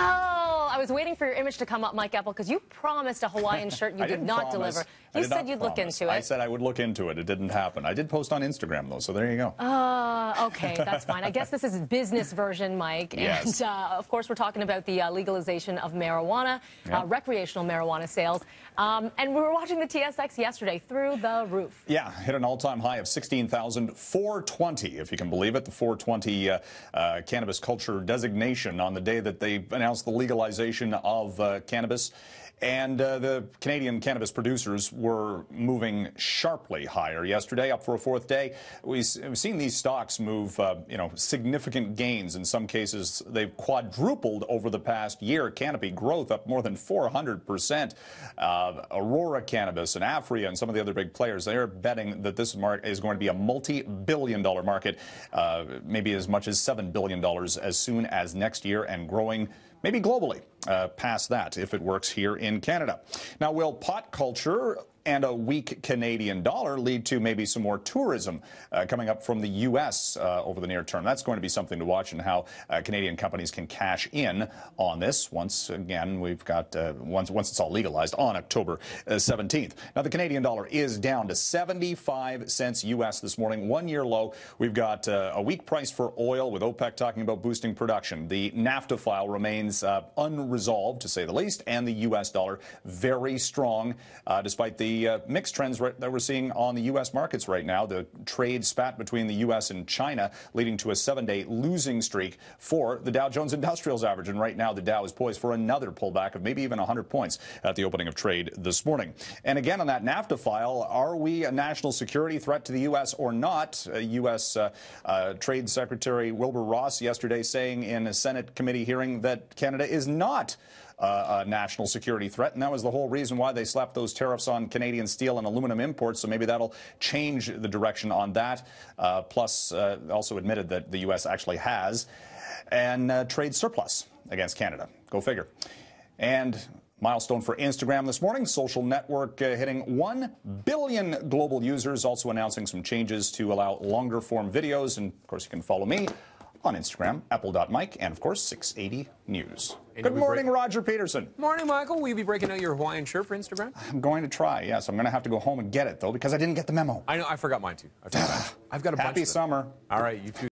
Oh, I was waiting for your image to come up, Mike Eppel, because you promised a Hawaiian shirt you did not deliver. You said you'd look into it. I said I would look into it. It didn't happen. I did post on Instagram, though, so there you go. Okay, that's fine. I guess this is business version, Mike. Yes. And, of course, we're talking about the legalization of marijuana, recreational marijuana sales. And we were watching the TSX yesterday through the roof. Yeah, hit an all-time high of 16,420, if you can believe it, the 420 cannabis culture designation on the day that they announced the legalization of cannabis. And the Canadian cannabis producers were moving sharply higher yesterday, up for a fourth day. We've seen these stocks move, significant gains. In some cases, they've quadrupled over the past year. Canopy growth up more than 400%. Aurora Cannabis and Afria and some of the other big players, they're betting that this is going to be a multi-billion-dollar market, maybe as much as $7 billion as soon as next year, and growing maybe globally past that if it works here in Canada. Now, will pot culture and a weak Canadian dollar lead to maybe some more tourism coming up from the U.S. Over the near term? That's going to be something to watch, and how Canadian companies can cash in on this. Once again, we've got once it's all legalized on October 17th. Now, the Canadian dollar is down to 75 cents U.S. this morning, one-year low. We've got a weak price for oil, with OPEC talking about boosting production. The NAFTA file remains unresolved, to say the least, and the U.S. dollar very strong, despite the mixed trends that we're seeing on the U.S. markets right now. The trade spat between the U.S. and China leading to a 7-day losing streak for the Dow Jones Industrials average. And right now, the Dow is poised for another pullback of maybe even 100 points at the opening of trade this morning. And again, on that NAFTA file, are we a national security threat to the U.S. or not? U.S. Trade Secretary Wilbur Ross yesterday saying in a Senate committee hearing that Canada is not a national security threat, and that was the whole reason why they slapped those tariffs on Canadian steel and aluminum imports, so maybe that'll change the direction on that. Plus, also admitted that the U.S. actually has a trade surplus against Canada. Go figure. And milestone for Instagram this morning, social network hitting 1 billion global users, also announcing some changes to allow longer form videos. And, of course, you can follow me on Instagram, Eppel.Mike, and, of course, 680 News. Good morning, Roger Peterson. Morning, Michael. Will you be breaking out your Hawaiian shirt for Instagram? I'm going to try, yes. I'm going to have to go home and get it, though, because I didn't get the memo. I know. I forgot mine, too. I've got a bunch of them. Happy summer. All right, you too.